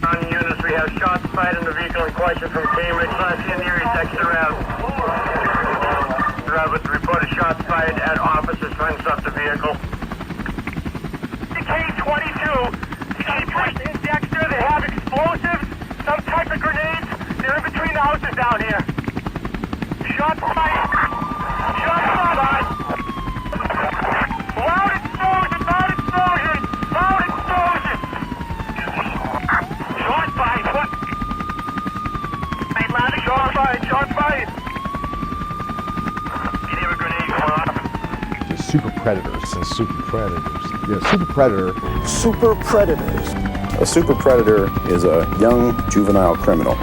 On units, we have shots fired in the vehicle in question from Cambridge, near Dexter Ave. Drivers reported shots fired at officers fenced up the vehicle. K-22, K-22 in Dexter, they have explosives, some type of grenades. They're in between the houses down here. Shots fired. Shots fired. Loud explosion, loud explosion, loud explosion. Shots fired. What? Loud shots fired, shots fired. Can you have a grenade going off? The super predators. The super predators. Yeah, super predator. Super predators. A super predator is a young juvenile criminal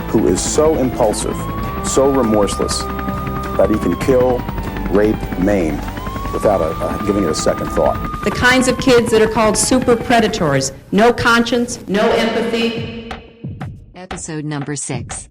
who is so impulsive, so remorseless, that he can kill, rape, maim without giving it a second thought. The kinds of kids that are called super predators. No conscience, no empathy. Episode number 6.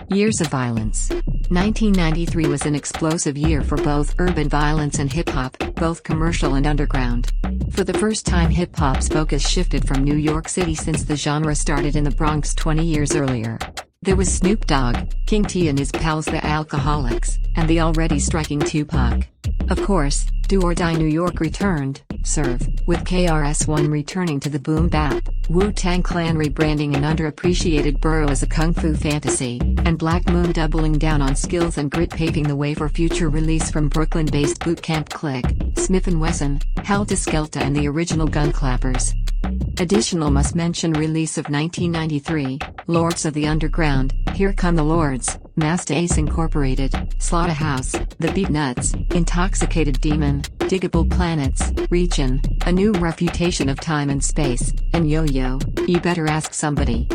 Years of Violence. 1993 was an explosive year for both urban violence and hip-hop, both commercial and underground. For the first time, hip-hop's focus shifted from New York City since the genre started in the Bronx 20 years earlier. There was Snoop Dogg, King T and his pals the Alcoholics, and the already striking Tupac. Of course, Do or Die New York returned, Serve, with KRS-One returning to the boom bap, Wu-Tang Clan rebranding an underappreciated borough as a kung fu fantasy, and Black Moon doubling down on skills and grit, paving the way for future release from Brooklyn-based boot camp clique, Smith & Wesson, Helter Skelter and the original Gun Clappers. Additional must mention release of 1993, Lords of the Underground, Here Come the Lords, Masta Ace Incorporated, Slaughterhouse, The Beatnuts, Intoxicated Demon, Diggable Planets, Region, A New Refutation of Time and Space, and Yo-Yo, You Better Ask Somebody.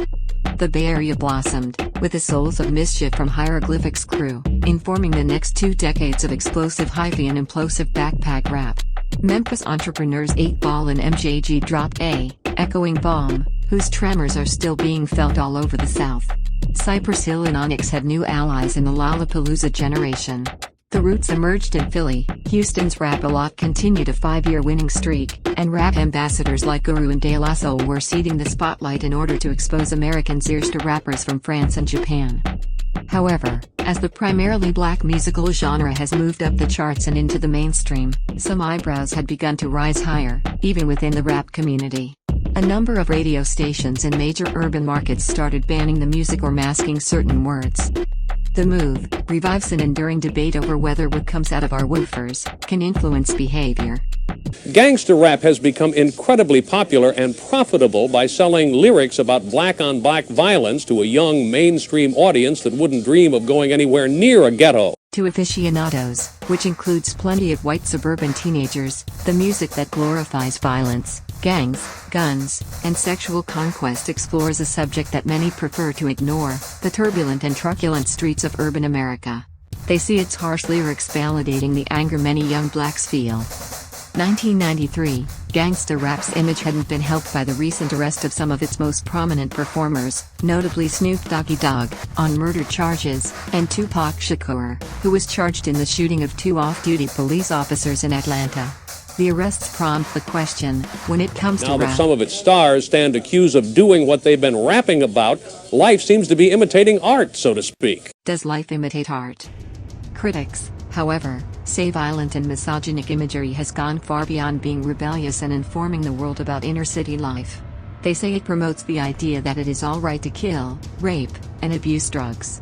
The Bay Area blossomed, with the Souls of Mischief from Hieroglyphics crew, informing the next 2 decades of explosive hyphy and implosive backpack rap. Memphis entrepreneurs 8 Ball and MJG dropped a echoing bomb, whose tremors are still being felt all over the South. Cypress Hill and Onyx had new allies in the Lollapalooza generation. The Roots emerged in Philly, Houston's Rap-A-Lot continued a 5-year winning streak, and rap ambassadors like Guru and De La Soul were ceding the spotlight in order to expose Americans' ears to rappers from France and Japan. However, as the primarily black musical genre has moved up the charts and into the mainstream, some eyebrows had begun to rise higher, even within the rap community. A number of radio stations in major urban markets started banning the music or masking certain words. The move revives an enduring debate over whether what comes out of our woofers can influence behavior. Gangster rap has become incredibly popular and profitable by selling lyrics about black-on-black violence to a young mainstream audience that wouldn't dream of going anywhere near a ghetto. To aficionados, which includes plenty of white suburban teenagers, the music that glorifies violence, gangs, guns, and sexual conquest explores a subject that many prefer to ignore, the turbulent and truculent streets of urban America. They see its harsh lyrics validating the anger many young blacks feel. 1993, gangster rap's image hadn't been helped by the recent arrest of some of its most prominent performers, notably Snoop Doggy Dogg, on murder charges, and Tupac Shakur, who was charged in the shooting of 2 off-duty police officers in Atlanta. The arrests prompt the question, when it comes to Now rap. that some of its stars stand accused of doing what they've been rapping about, life seems to be imitating art, so to speak. Does life imitate art? Critics, however, say violent and misogynic imagery has gone far beyond being rebellious and informing the world about inner-city life. They say it promotes the idea that it is all right to kill, rape, and abuse drugs.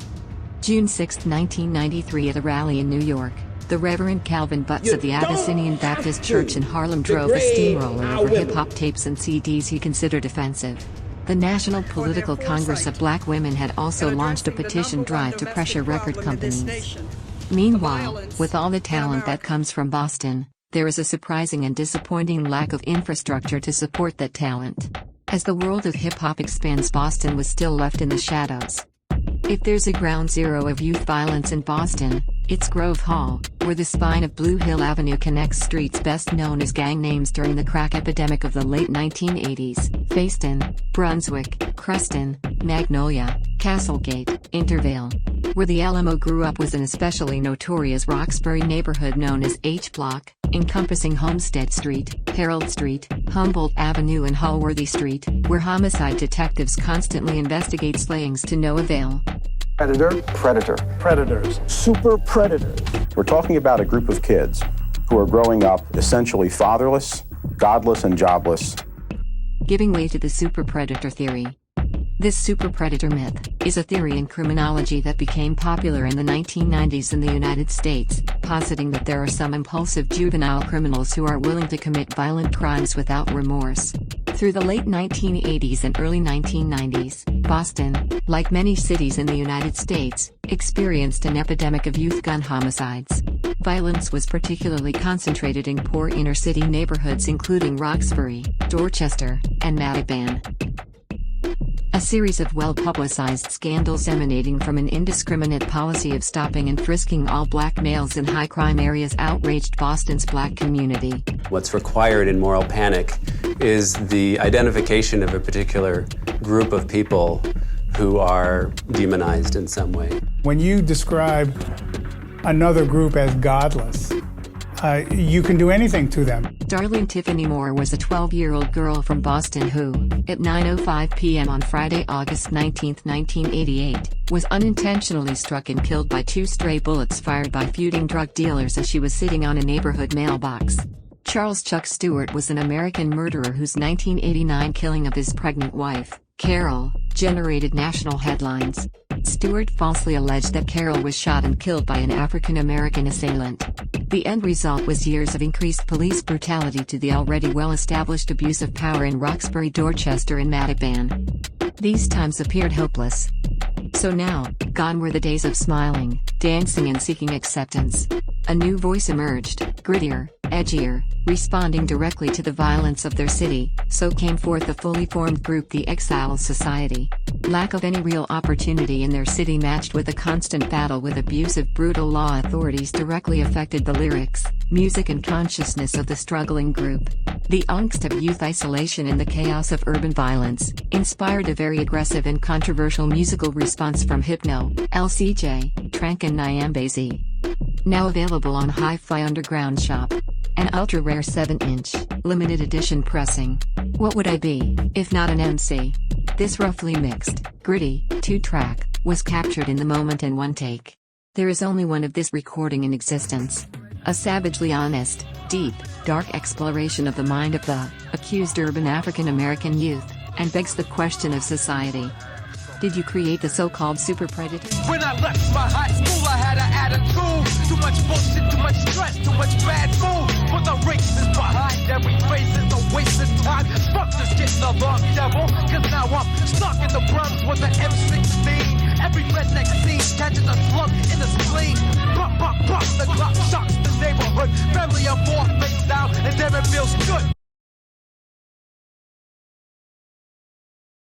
June 6, 1993, at a rally in New York, the Reverend Calvin Butts of the Abyssinian Baptist Church in Harlem drove a steamroller over hip-hop tapes and CDs he considered offensive. The National Political Congress of Black Women had also launched a petition drive to pressure record companies. Meanwhile, with all the talent that comes from Boston, there is a surprising and disappointing lack of infrastructure to support that talent. As the world of hip-hop expands, Boston was still left in the shadows. If there's a ground zero of youth violence in Boston, it's Grove Hall, where the spine of Blue Hill Avenue connects streets best known as gang names during the crack epidemic of the late 1980s: Fayston, Brunswick, Cruston, Magnolia, Castlegate, Intervale. Where the Alamo grew up was an especially notorious Roxbury neighborhood known as H Block, encompassing Homestead Street, Herald Street, Humboldt Avenue and Holworthy Street, where homicide detectives constantly investigate slayings to no avail. Predator. Predators. Super predators. We're talking about a group of kids who are growing up essentially fatherless, godless, and jobless. Giving way to the super predator theory. This super predator myth is a theory in criminology that became popular in the 1990s in the United States, positing that there are some impulsive juvenile criminals who are willing to commit violent crimes without remorse. Through the late 1980s and early 1990s, Boston, like many cities in the United States, experienced an epidemic of youth gun homicides. Violence was particularly concentrated in poor inner-city neighborhoods including Roxbury, Dorchester, and Mattapan. A series of well-publicized scandals emanating from an indiscriminate policy of stopping and frisking all black males in high-crime areas outraged Boston's black community. What's required in moral panic is the identification of a particular group of people who are demonized in some way. When you describe another group as godless, you can do anything to them. Darlene Tiffany Moore was a 12-year-old girl from Boston who, at 9:05 p.m. on Friday, August 19, 1988, was unintentionally struck and killed by two stray bullets fired by feuding drug dealers as she was sitting on a neighborhood mailbox. Charles Chuck Stewart was an American murderer whose 1989 killing of his pregnant wife, Carol, generated national headlines. Stewart falsely alleged that Carol was shot and killed by an African-American assailant. The end result was years of increased police brutality to the already well-established abuse of power in Roxbury, Dorchester, and Mattapan. These times appeared hopeless. So now, gone were the days of smiling, dancing and seeking acceptance. A new voice emerged, grittier, edgier, responding directly to the violence of their city. So came forth the fully formed group, the Exile Society. Lack of any real opportunity in their city matched with a constant battle with abusive, brutal law authorities directly affected the lyrics, music and consciousness of the struggling group. The angst of youth isolation and the chaos of urban violence inspired a very aggressive and controversial musical response from Hypno, LCJ, TranQue and Nyambezi. Now available on Hi-Fi Underground Shop. An ultra-rare 7-inch, limited edition pressing. What would I be, if not an MC? This roughly mixed, gritty, 2-track, was captured in the moment in one take. There is only one of this recording in existence. A savagely honest, deep, dark exploration of the mind of the accused urban African-American youth, and begs the question of society. Did you create the so-called super predator? When I left my high school, I had an attitude. Too much bullshit, too much stress, too much bad food. But the racist behind every phrase is a waste of time. Fuck this getting along, devil. Cause now I'm stuck in the Bronx with an M16. Every redneck scene catches a slug in the spleen. Pop, pop, pop, the clock shocks the neighborhood. Family of four face down, and there it feels good.